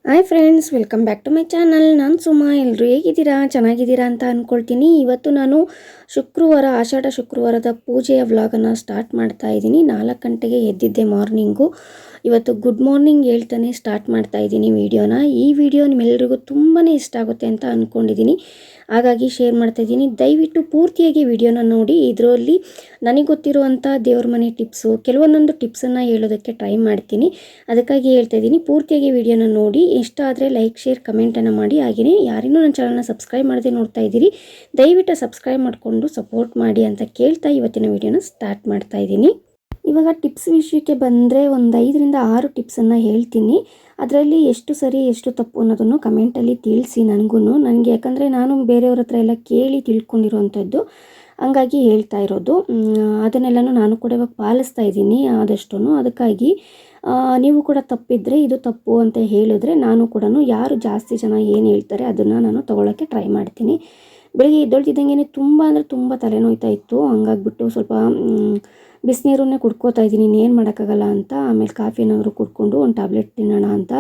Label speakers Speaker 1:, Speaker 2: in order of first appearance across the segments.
Speaker 1: Hi friends, welcome back to my channel. ನಾನು ಸುಮಾ. ಎಲ್ಲರೂ ಹೇಗಿದ್ದೀರಾ? ಚೆನ್ನಾಗಿದ್ದೀರಾ ಅಂತ ಅಂದ್ಕೊಳ್ತೀನಿ. ಇವತ್ತು ನಾನು ಆಷಾಢ ಶುಕ್ರವಾರದ ಪೂಜೆಯ ವ್ಲಾಗನ್ನು ಸ್ಟಾರ್ಟ್ ಮಾಡ್ತಾ ಇದ್ದೀನಿ. 4 ಗಂಟೆಗೆ ಎದ್ದಿದ್ದೆ ಮಾರ್ನಿಂಗು. ಇವತ್ತು ಗುಡ್ ಮಾರ್ನಿಂಗ್ ಹೇಳ್ತಾನೆ ಸ್ಟಾರ್ಟ್ ಮಾಡ್ತಾ ಇದ್ದೀನಿ ವಿಡಿಯೋನ. ಈ ವಿಡಿಯೋ ನಿಮ್ಮೆಲ್ಲರಿಗೂ ತುಂಬಾ ಇಷ್ಟ ಆಗುತ್ತೆ ಅಂತ ಅಂದ್ಕೊಂಡಿದ್ದೀನಿ, ಹಾಗಾಗಿ ಶೇರ್ ಮಾಡ್ತಾ ಇದ್ದೀನಿ. ದಯವಿಟ್ಟು ಪೂರ್ತಿಯಾಗಿ ವಿಡಿಯೋನ ನೋಡಿ. ಇದರಲ್ಲಿ ನನಗೆ ಗೊತ್ತಿರುವಂಥ ದೇವ್ರ ಮನೆ ಟಿಪ್ಸು, ಕೆಲವೊಂದೊಂದು ಟಿಪ್ಸನ್ನು ಹೇಳೋದಕ್ಕೆ ಟ್ರೈ ಮಾಡ್ತೀನಿ. ಅದಕ್ಕಾಗಿ ಹೇಳ್ತಾ ಇದ್ದೀನಿ, ಪೂರ್ತಿಯಾಗಿ ವಿಡಿಯೋನ ನೋಡಿ. ಇಷ್ಟ ಆದರೆ ಲೈಕ್, ಶೇರ್, ಕಮೆಂಟನ್ನು ಮಾಡಿ. ಹಾಗೆಯೇ ಯಾರಿನ್ನೂ ನನ್ನ ಚಾನಲ್ನ ಸಬ್ಸ್ಕ್ರೈಬ್ ಮಾಡದೆ ನೋಡ್ತಾ ಇದ್ದೀರಿ, ದಯವಿಟ್ಟು ಸಬ್ಸ್ಕ್ರೈಬ್ ಮಾಡಿಕೊಂಡು ಸಪೋರ್ಟ್ ಮಾಡಿ ಅಂತ ಕೇಳ್ತಾ ಇವತ್ತಿನ ವಿಡಿಯೋನ ಸ್ಟಾರ್ಟ್ ಮಾಡ್ತಾ ಇದ್ದೀನಿ. ಇವಾಗ ಟಿಪ್ಸ್ ವಿಷಯಕ್ಕೆ ಬಂದರೆ ಒಂದು 5ರಿಂದ 6 ಟಿಪ್ಸನ್ನು ಹೇಳ್ತೀನಿ. ಅದರಲ್ಲಿ ಎಷ್ಟು ಸರಿ ಎಷ್ಟು ತಪ್ಪು ಅನ್ನೋದನ್ನು ಕಮೆಂಟಲ್ಲಿ ತಿಳಿಸಿ ನನಗೆ. ಯಾಕಂದರೆ ನಾನು ಬೇರೆಯವ್ರ ಹತ್ರ ಎಲ್ಲ ಕೇಳಿ ತಿಳ್ಕೊಂಡಿರೋವಂಥದ್ದು, ಹಂಗಾಗಿ ಹೇಳ್ತಾ ಇರೋದು. ಅದನ್ನೆಲ್ಲನೂ ನಾನು ಕೂಡ ಇವಾಗ ಪಾಲಿಸ್ತಾ ಇದ್ದೀನಿ ಆದಷ್ಟು. ಅದಕ್ಕಾಗಿ ನೀವು ಕೂಡ ತಪ್ಪಿದ್ರೆ ಇದು ತಪ್ಪು ಅಂತ ಹೇಳಿದ್ರೆ ನಾನು ಕೂಡ ಯಾರು ಜಾಸ್ತಿ ಜನ ಏನು ಹೇಳ್ತಾರೆ ಅದನ್ನು ನಾನು ತೊಗೊಳಕ್ಕೆ ಟ್ರೈ ಮಾಡ್ತೀನಿ. ಬೆಳಿಗ್ಗೆ ಎದ್ದೊಳ್ತಿದ್ದಂಗೆ ತುಂಬ ಅಂದರೆ ತುಂಬ ತಲೆನೋಯ್ತಾ ಇತ್ತು. ಹಂಗಾಗ್ಬಿಟ್ಟು ಸ್ವಲ್ಪ ಬಿಸಿನೀರನ್ನೇ ಕುಡ್ಕೋತಾ ಇದ್ದೀನಿ, ಇನ್ನೇನು ಮಾಡೋಕ್ಕಾಗಲ್ಲ ಅಂತ. ಆಮೇಲೆ ಕಾಫಿ ಏನಾದರೂ ಕುಡ್ಕೊಂಡು ಒಂದು ಟ್ಯಾಬ್ಲೆಟ್ ತಿನ್ನೋಣ ಅಂತ.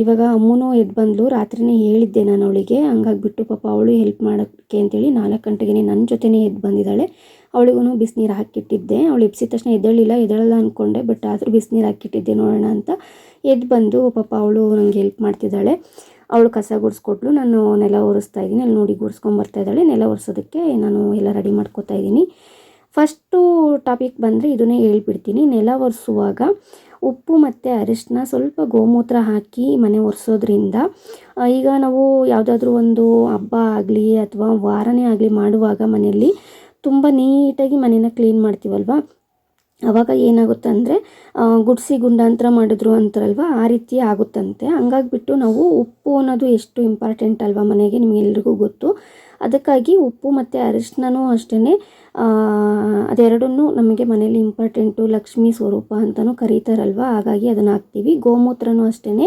Speaker 1: ಇವಾಗ ಅಮ್ಮನೂ ಎದ್ದು ಬಂದಳು. ರಾತ್ರಿನೇ ಹೇಳಿದ್ದೆ ನಾನು ಅವಳಿಗೆ, ಹಂಗಾಗ್ಬಿಟ್ಟು ಪಾಪ ಅವಳು ಹೆಲ್ಪ್ ಮಾಡೋಕ್ಕೆ ಅಂತೇಳಿ 4 ಗಂಟೆಗೆ ನನ್ನ ಜೊತೆನೇ ಎದ್ದು ಬಂದಿದ್ದಾಳೆ. ಅವಳಿಗೂ ಬಿಸಿನೀರು ಹಾಕಿಟ್ಟಿದ್ದೆ. ಅವಳು ಎಬ್ಸಿದ ತಕ್ಷಣ ಎದ್ದೇಳಲ್ಲ ಅಂದ್ಕೊಂಡೆ, ಬಟ್ ಆದರೂ ಬಿಸಿನೀರು ಹಾಕಿಟ್ಟಿದ್ದೆ ನೋಡೋಣ ಅಂತ. ಎದ್ದು ಬಂದು ಪಾಪ ಅವಳು ನನಗೆ ಹೆಲ್ಪ್ ಮಾಡ್ತಿದ್ದಾಳೆ. ಅವಳು ಕಸ ಗುಡಿಸ್ಕೊಟ್ಲು, ನಾನು ನೆಲ ಒರೆಸ್ತಾ ಇದ್ದೀನಿ. ಅಲ್ಲಿ ನೋಡಿ ಗುಡಿಸ್ಕೊಂಬರ್ತಾ ಇದ್ದಾಳೆ. ನೆಲ ಒರೆಸೋದಕ್ಕೆ ನಾನು ಎಲ್ಲ ರೆಡಿ ಮಾಡ್ಕೋತಾ ಇದ್ದೀನಿ. ಫಸ್ಟು ಟಾಪಿಕ್ ಬಂದರೆ ಇದನ್ನೇ ಹೇಳ್ಬಿಡ್ತೀನಿ. ನೆಲ ಒರೆಸುವಾಗ ಉಪ್ಪು ಮತ್ತು ಅರಿಶಿನ, ಸ್ವಲ್ಪ ಗೋಮೂತ್ರ ಹಾಕಿ ಮನೆ ಒರೆಸೋದ್ರಿಂದ, ಈಗ ನಾವು ಯಾವುದಾದ್ರೂ ಒಂದು ಹಬ್ಬ ಆಗಲಿ ಅಥವಾ ವಾರನೇ ಆಗಲಿ ಮಾಡುವಾಗ ಮನೆಯಲ್ಲಿ ತುಂಬ ನೀಟಾಗಿ ಮನೇನ ಕ್ಲೀನ್ ಮಾಡ್ತೀವಲ್ವ, ಆವಾಗ ಏನಾಗುತ್ತೆ ಅಂದರೆ ಗುಡಿಸಿ ಗುಂಡಾಂತರ ಮಾಡಿದ್ರು ಅಂತಾರಲ್ವ, ಆ ರೀತಿ ಆಗುತ್ತಂತೆ. ಹಂಗಾಗ್ಬಿಟ್ಟು ನಾವು ಉಪ್ಪು ಅನ್ನೋದು ಎಷ್ಟು ಇಂಪಾರ್ಟೆಂಟ್ ಅಲ್ವ ಮನೆಗೆ, ನಿಮಗೆಲ್ರಿಗೂ ಗೊತ್ತು. ಅದಕ್ಕಾಗಿ ಉಪ್ಪು ಮತ್ತು ಅರಿಶಿನನೂ ಅಷ್ಟೇ, ಅದೆರಡನ್ನೂ ನಮಗೆ ಮನೇಲಿ ಇಂಪಾರ್ಟೆಂಟು. ಲಕ್ಷ್ಮೀ ಸ್ವರೂಪ ಅಂತಲೂ ಕರೀತಾರಲ್ವ, ಹಾಗಾಗಿ ಅದನ್ನು ಹಾಕ್ತೀವಿ. ಗೋಮೂತ್ರನೂ ಅಷ್ಟೇ,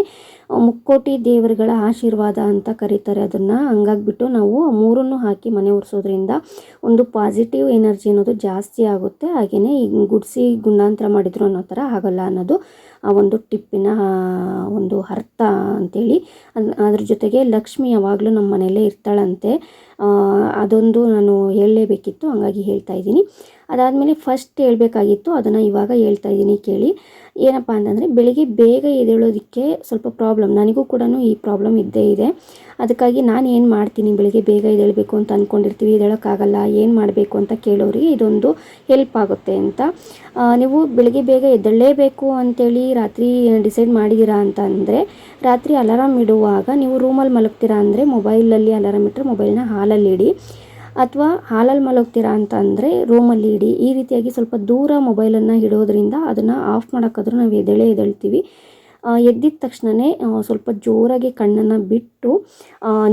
Speaker 1: ಮುಕ್ಕೋಟಿ ದೇವರುಗಳ ಆಶೀರ್ವಾದ ಅಂತ ಕರೀತಾರೆ ಅದನ್ನು. ಹಂಗಾಗ್ಬಿಟ್ಟು ನಾವು 3 ಹಾಕಿ ಮನೆ ಒರೆಸೋದ್ರಿಂದ ಒಂದು ಪಾಸಿಟಿವ್ ಎನರ್ಜಿ ಅನ್ನೋದು ಜಾಸ್ತಿ ಆಗುತ್ತೆ. ಹಾಗೆಯೇ ಈಗ ಗುಡಿಸಿ ಗುಂಡಾಂತರ ಮಾಡಿದ್ರು ಅನ್ನೋ ಥರ ಆಗಲ್ಲ ಅನ್ನೋದು ಆ ಒಂದು ಟಿಪ್ಪಿನ ಒಂದು ಅರ್ಥ ಅಂಥೇಳಿ. ಅದ್ರ ಜೊತೆಗೆ ಲಕ್ಷ್ಮಿ ಯಾವಾಗಲೂ ನಮ್ಮ ಮನೆಯಲ್ಲೇ ಇರ್ತಾಳಂತೆ, ಅದೊಂದು ನಾನು ಹೇಳಲೇಬೇಕಿತ್ತು, ಹಂಗಾಗಿ ಹೇಳ್ತಾ ಇದ್ದೀನಿ. ಅದಾದಮೇಲೆ ಫಸ್ಟ್ ಹೇಳಬೇಕಾಗಿತ್ತು, ಅದನ್ನು ಇವಾಗ ಹೇಳ್ತಾ ಇದ್ದೀನಿ ಕೇಳಿ. ಏನಪ್ಪ ಅಂತಂದರೆ, ಬೆಳಿಗ್ಗೆ ಬೇಗ ಎದ್ದೇಳೋದಕ್ಕೆ ಸ್ವಲ್ಪ ಪ್ರಾಬ್ಲಮ್, ನನಗೂ ಕೂಡ ಈ ಪ್ರಾಬ್ಲಮ್ ಇದ್ದೇ ಇದೆ. ಅದಕ್ಕಾಗಿ ನಾನು ಏನು ಮಾಡ್ತೀನಿ, ಬೆಳಿಗ್ಗೆ ಬೇಗ ಎದ್ದೇಳಬೇಕು ಅಂತ ಅಂದ್ಕೊಂಡಿರ್ತೀವಿ, ಎದ್ದೇಳೋಕ್ಕಾಗಲ್ಲ, ಏನು ಮಾಡಬೇಕು ಅಂತ ಕೇಳೋರಿಗೆ ಇದೊಂದು ಹೆಲ್ಪ್ ಆಗುತ್ತೆ ಅಂತ. ನೀವು ಬೆಳಿಗ್ಗೆ ಬೇಗ ಎದ್ದೇಳಲೇಬೇಕು ಅಂತೇಳಿ ರಾತ್ರಿ ಡಿಸೈಡ್ ಮಾಡಿದ್ದೀರಾ ಅಂತ ಅಂದರೆ, ರಾತ್ರಿ ಅಲಾರಾಮ್ ಇಡುವಾಗ ನೀವು ರೂಮಲ್ಲಿ ಮಲಗ್ತೀರಾ ಅಂದರೆ ಮೊಬೈಲಲ್ಲಿ ಅಲಾರಾಮ್ ಇಟ್ಟರೆ ಮೊಬೈಲ್ನ ಹಾಲಲ್ಲಿ ಇಡಿ, ಅಥವಾ ಹಾಲಲ್ಲಿ ಮಲಗ್ತೀರಾ ಅಂತ ಅಂದರೆ ರೂಮಲ್ಲಿ ಇಡಿ. ಈ ರೀತಿಯಾಗಿ ಸ್ವಲ್ಪ ದೂರ ಮೊಬೈಲನ್ನು ಇಡೋದ್ರಿಂದ ಅದನ್ನು ಆಫ್ ಮಾಡೋಕ್ಕಾದ್ರೂ ನಾವು ಎದ್ದೇಳ್ತೀವಿ. ಎದ್ದಿದ ತಕ್ಷಣವೇ ಸ್ವಲ್ಪ ಜೋರಾಗಿ ಕಣ್ಣನ್ನು ಬಿಟ್ಟು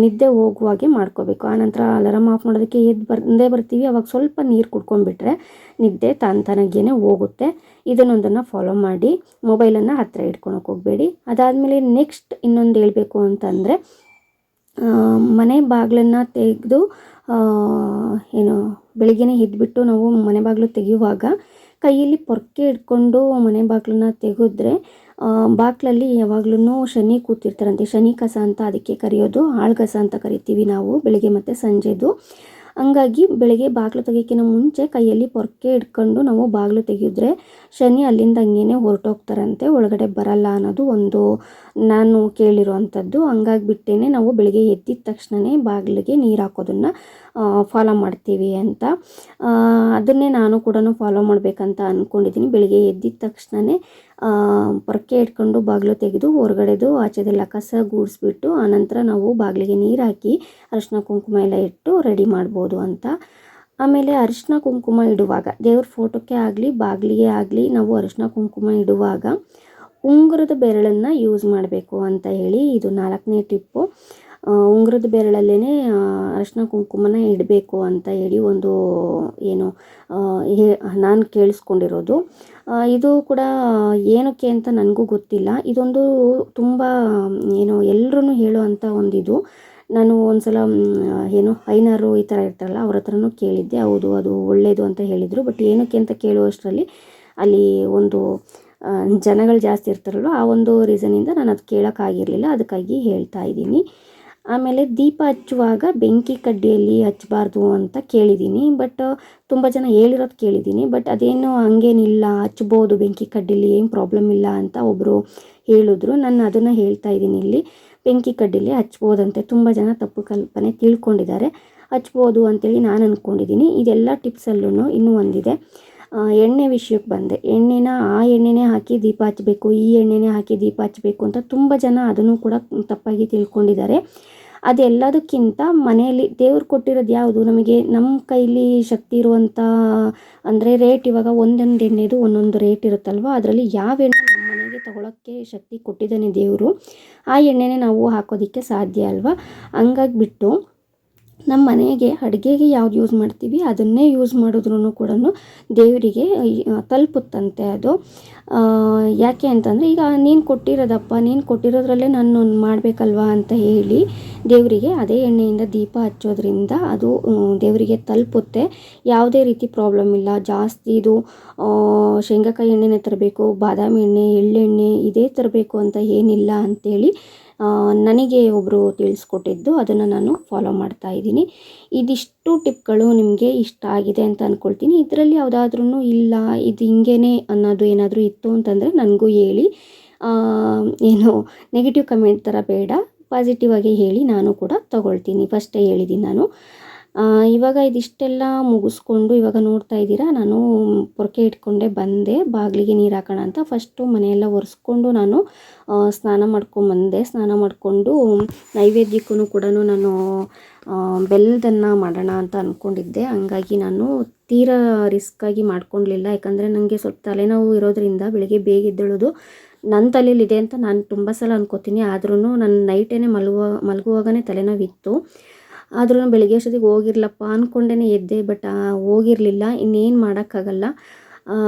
Speaker 1: ನಿದ್ದೆ ಹೋಗುವಾಗೆ ಮಾಡ್ಕೋಬೇಕು. ಆನಂತರ ಅಲಾರಾಮ್ ಆಫ್ ಮಾಡೋದಕ್ಕೆ ಬಂದೇ ಬರ್ತೀವಿ, ಅವಾಗ ಸ್ವಲ್ಪ ನೀರು ಕುಡ್ಕೊಂಡ್ಬಿಟ್ರೆ ನಿದ್ದೆ ತಾನಾಗೇನೆ ಹೋಗುತ್ತೆ. ಇದನ್ನೊಂದನ್ನು ಫಾಲೋ ಮಾಡಿ, ಮೊಬೈಲನ್ನು ಹತ್ತಿರ ಇಟ್ಕೊಳಕ್ಕೆ ಹೋಗಬೇಡಿ. ಅದಾದಮೇಲೆ ನೆಕ್ಸ್ಟ್ ಇನ್ನೊಂದು ಹೇಳಬೇಕು ಅಂತಂದರೆ, ಮನೆ ಬಾಗಿಲನ್ನು ತೆಗೆದು ಬೆಳಿಗ್ಗೆನೇ ಎದ್ಬಿಟ್ಟು ನಾವು ಮನೆ ಬಾಗಿಲು ತೆಗೆಯುವಾಗ ಕೈಯಲ್ಲಿ ಪೊರ್ಕೆ ಇಟ್ಕೊಂಡು ಮನೆ ಬಾಗಿಲನ್ನ ತೆಗೆದ್ರೆ ಬಾಗಿಲಲ್ಲಿ ಯಾವಾಗ್ಲೂ ಶನಿ ಕೂತಿರ್ತಾರಂತೆ. ಶನಿ ಕಸ ಅಂತ ಅದಕ್ಕೆ ಕರೆಯೋದು, ಆಳ್ಗಸ ಅಂತ ಕರಿತೀವಿ ನಾವು, ಬೆಳಿಗ್ಗೆ ಮತ್ತು ಸಂಜೆದು. ಹಂಗಾಗಿ ಬೆಳಗ್ಗೆ ಬಾಗಿಲು ತೆಗಿಯೋಕ್ಕಿಂತ ಮುಂಚೆ ಕೈಯಲ್ಲಿ ಪೊರ್ಕೆ ಇಟ್ಕೊಂಡು ನಾವು ಬಾಗಿಲು ತೆಗೆದ್ರೆ ಶನಿ ಅಲ್ಲಿಂದ ಹಂಗೇನೆ ಹೊರಟೋಗ್ತಾರಂತೆ, ಒಳಗಡೆ ಬರಲ್ಲ ಅನ್ನೋದು ಒಂದು ನಾನು ಕೇಳಿರೋವಂಥದ್ದು. ಹಂಗಾಗಿಬಿಟ್ಟೇ ನಾವು ಬೆಳಿಗ್ಗೆ ಎದ್ದಿದ ತಕ್ಷಣವೇ ಬಾಗಿಲಿಗೆ ನೀರು ಹಾಕೋದನ್ನು ಫಾಲೋ ಮಾಡ್ತೀವಿ ಅಂತ. ಅದನ್ನೇ ನಾನು ಕೂಡ ಫಾಲೋ ಮಾಡಬೇಕಂತ ಅಂದ್ಕೊಂಡಿದ್ದೀನಿ. ಬೆಳಿಗ್ಗೆ ಎದ್ದಿದ ತಕ್ಷಣವೇ ಪೊರ್ಕೆ ಇಟ್ಕೊಂಡು ಬಾಗಿಲು ತೆಗೆದು ಹೊರಗಡೆದು ಆಚೆದೆಲ್ಲ ಕಸ ಗೂಡಿಸ್ಬಿಟ್ಟು ಆನಂತರ ನಾವು ಬಾಗಿಲಿಗೆ ನೀರು ಹಾಕಿ ಅರಿಶಿನ ಕುಂಕುಮ ಎಲ್ಲ ಇಟ್ಟು ರೆಡಿ ಮಾಡ್ಬೋದು ಅಂತ. ಆಮೇಲೆ ಅರಿಶಿನ ಕುಂಕುಮ ಇಡುವಾಗ, ದೇವ್ರ ಫೋಟೋಕ್ಕೆ ಆಗಲಿ ಬಾಗಿಲಿಗೆ ಆಗಲಿ ನಾವು ಅರಿಶಿನ ಕುಂಕುಮ ಇಡುವಾಗ ಉಂಗುರದ ಬೆರಳನ್ನು ಯೂಸ್ ಮಾಡಬೇಕು ಅಂತ ಹೇಳಿ, ಇದು 4ನೇ ಟಿಪ್ಪು. ಉಂಗುರದ ಬೆರಳಲ್ಲೇ ಅರಿಶಿನ ಕುಂಕುಮನ ಇಡಬೇಕು ಅಂತ ಹೇಳಿ ಒಂದು ನಾನು ಕೇಳಿಸ್ಕೊಂಡಿರೋದು. ಇದು ಕೂಡ ಏನಕ್ಕೆ ಅಂತ ನನಗೂ ಗೊತ್ತಿಲ್ಲ. ಇದೊಂದು ತುಂಬ ಎಲ್ಲರೂ ಹೇಳುವಂಥ ಒಂದಿದು. ನಾನು ಒಂದು ಸಲ ಐನರು ಈ ಥರ ಇರ್ತಾರಲ್ಲ, ಅವ್ರ ಹತ್ರನೂ ಕೇಳಿದ್ದೆ. ಹೌದು, ಅದು ಒಳ್ಳೆಯದು ಅಂತ ಹೇಳಿದರು. ಬಟ್ ಏನಕ್ಕೆ ಅಂತ ಕೇಳುವಷ್ಟರಲ್ಲಿ ಅಲ್ಲಿ ಒಂದು ಜನಗಳು ಜಾಸ್ತಿ ಇರ್ತಾರಲ್ವ, ಆ ಒಂದು ರೀಸನಿಂದ ನಾನು ಅದು ಕೇಳೋಕ್ಕಾಗಿರಲಿಲ್ಲ, ಅದಕ್ಕಾಗಿ ಹೇಳ್ತಾ ಇದ್ದೀನಿ. ಆಮೇಲೆ ದೀಪ ಹಚ್ಚುವಾಗ ಬೆಂಕಿ ಕಡ್ಡಿಯಲ್ಲಿ ಹಚ್ಚಬಾರ್ದು ಅಂತ ಕೇಳಿದ್ದೀನಿ, ಬಟ್ ತುಂಬ ಜನ ಹೇಳಿರೋದು ಕೇಳಿದ್ದೀನಿ. ಬಟ್ ಅದೇನು ಹಂಗೇನಿಲ್ಲ, ಹಚ್ಬೋದು ಬೆಂಕಿ ಕಡ್ಡಿಲಿ, ಏನು ಪ್ರಾಬ್ಲಮ್ ಇಲ್ಲ ಅಂತ ಒಬ್ಬರು ಹೇಳಿದ್ರು. ನಾನು ಅದನ್ನು ಹೇಳ್ತಾ ಇದ್ದೀನಿ ಇಲ್ಲಿ. ಬೆಂಕಿ ಕಡ್ಡಿಲಿ ಹಚ್ಬೋದಂತೆ, ತುಂಬ ಜನ ತಪ್ಪು ಕಲ್ಪನೆ ತಿಳ್ಕೊಂಡಿದ್ದಾರೆ. ಹಚ್ಬೋದು ಅಂತೇಳಿ ನಾನು ಅಂದ್ಕೊಂಡಿದ್ದೀನಿ. ಇದೆಲ್ಲ ಟಿಪ್ಸಲ್ಲೂ ಇನ್ನೂ ಒಂದಿದೆ. ಎಣ್ಣೆ ವಿಷಯಕ್ಕೆ ಬಂದೆ. ಆ ಎಣ್ಣೆನೇ ಹಾಕಿ ದೀಪ ಹಚ್ಚಬೇಕು, ಈ ಎಣ್ಣೆನೇ ಹಾಕಿ ದೀಪ ಹಚ್ಚಬೇಕು ಅಂತ ತುಂಬ ಜನ ಅದನ್ನು ಕೂಡ ತಪ್ಪಾಗಿ ತಿಳ್ಕೊಂಡಿದ್ದಾರೆ. ಅದೆಲ್ಲದಕ್ಕಿಂತ ಮನೆಯಲ್ಲಿ ದೇವ್ರು ಕೊಟ್ಟಿರೋದು ಯಾವುದು, ನಮಗೆ ನಮ್ಮ ಕೈಲಿ ಶಕ್ತಿ ಇರುವಂಥ ಅಂದರೆ ರೇಟ್, ಇವಾಗ ಒಂದೊಂದು ಎಣ್ಣೆದು ಒಂದೊಂದು ರೇಟ್ ಇರುತ್ತಲ್ವ, ಅದರಲ್ಲಿ ಯಾವ ಎಣ್ಣೆ ನಮ್ಮ ಮನೆಗೆ ತಗೊಳ್ಳೋಕ್ಕೆ ಶಕ್ತಿ ಕೊಟ್ಟಿದ್ದಾನೆ ದೇವರು, ಆ ಎಣ್ಣೆನೇ ನಾವು ಹಾಕೋದಕ್ಕೆ ಸಾಧ್ಯ ಅಲ್ವಾ. ಹಂಗಾಗಿಬಿಟ್ಟು ನಮ್ಮ ಮನೆಗೆ ಅಡುಗೆಗೆ ಯಾವ್ದು ಯೂಸ್ ಮಾಡ್ತೀವಿ ಅದನ್ನೇ ಯೂಸ್ ಮಾಡಿದ್ರೂ ಕೂಡ ದೇವರಿಗೆ ತಲುಪುತ್ತಂತೆ ಅದು. ಯಾಕೆ ಅಂತಂದರೆ, ಈಗ ನೀನು ಕೊಟ್ಟಿರೋದ್ರಲ್ಲೇ ನಾನು ಮಾಡಬೇಕಲ್ವಾ ಅಂತ ಹೇಳಿ ದೇವರಿಗೆ ಅದೇ ಎಣ್ಣೆಯಿಂದ ದೀಪ ಹಚ್ಚೋದ್ರಿಂದ ಅದು ದೇವರಿಗೆ ತಲುಪುತ್ತೆ. ಯಾವುದೇ ರೀತಿ ಪ್ರಾಬ್ಲಮ್ ಇಲ್ಲ. ಜಾಸ್ತಿ ಇದು ಶೇಂಗಾಕಾಯಿ ಎಣ್ಣೆನೇ ತರಬೇಕು, ಬಾದಾಮಿ ಎಣ್ಣೆ, ಎಳ್ಳೆಣ್ಣೆ ಇದೇ ತರಬೇಕು ಅಂತ ಏನಿಲ್ಲ ಅಂಥೇಳಿ ನನಗೆ ಒಬ್ಬರು ತಿಳಿಸ್ಕೊಟ್ಟಿದ್ದು, ಅದನ್ನು ನಾನು ಫಾಲೋ ಮಾಡ್ತಾ ಇದ್ದೀನಿ. ಇದಿಷ್ಟು ಟಿಪ್ಗಳು ನಿಮಗೆ ಇಷ್ಟ ಆಗಿದೆ ಅಂತ ಅಂದ್ಕೊಳ್ತೀನಿ. ಇದರಲ್ಲಿ ಯಾವುದಾದ್ರೂ ಇಲ್ಲ ಇದು ಹಿಂಗೇನೆ ಅನ್ನೋದು ಏನಾದರೂ ಇತ್ತು ಅಂತಂದರೆ ನನಗೂ ಹೇಳಿ. ಏನು ನೆಗೆಟಿವ್ ಕಮೆಂಟ್ ಥರ ಬೇಡ, ಪಾಸಿಟಿವ್ ಆಗಿ ಹೇಳಿ, ನಾನು ಕೂಡ ತಗೊಳ್ತೀನಿ. ಫಸ್ಟೇ ಹೇಳಿದ್ದೀನಿ ನಾನು. ಇವಾಗ ಇದಿಷ್ಟೆಲ್ಲ ಮುಗಿಸ್ಕೊಂಡು ಇವಾಗ ನೋಡ್ತಾ ಇದ್ದೀರಾ, ನಾನು ಪೊರಕೆ ಇಟ್ಕೊಂಡೆ ಬಂದೆ ಬಾಗಿಲಿಗೆ ನೀರು ಹಾಕೋಣ ಅಂತ. ಫಸ್ಟು ಮನೆಯೆಲ್ಲ ಒರೆಸ್ಕೊಂಡು ನಾನು ಸ್ನಾನ ಮಾಡ್ಕೊಂಬಂದೆ. ಸ್ನಾನ ಮಾಡಿಕೊಂಡು ನೈವೇದ್ಯಕ್ಕೂ ಕೂಡ ನಾನು ಬೆಲ್ಲದನ್ನ ಮಾಡೋಣ ಅಂತ ಅಂದ್ಕೊಂಡಿದ್ದೆ. ಹಂಗಾಗಿ ನಾನು ತೀರಾ ರಿಸ್ಕಾಗಿ ಮಾಡ್ಕೊಳ್ಲಿಲ್ಲ. ಯಾಕಂದರೆ ನನಗೆ ಸ್ವಲ್ಪ ತಲೆನೋವು ಇರೋದ್ರಿಂದ ಬೆಳಗ್ಗೆ ಬೇಗ ಎದ್ದೇಳೋದು ನನ್ನ ತಲೆಯಲ್ಲಿದೆ ಅಂತ ನಾನು ತುಂಬ ಸಲ ಅನ್ಕೋತೀನಿ. ಆದ್ರೂ ನಾನು ನೈಟೇ ಮಲಗುವಾಗನೇ ತಲೆನೋವಿತ್ತು. ಆದ್ರೂ ಬೆಳಗ್ಗೆ ಅಷ್ಟೊತ್ತಿಗೆ ಹೋಗಿರ್ಲಪ್ಪ ಅಂದ್ಕೊಂಡೇ ಎದ್ದೆ, ಬಟ್ ಹೋಗಿರಲಿಲ್ಲ. ಇನ್ನೇನು ಮಾಡೋಕ್ಕಾಗಲ್ಲ.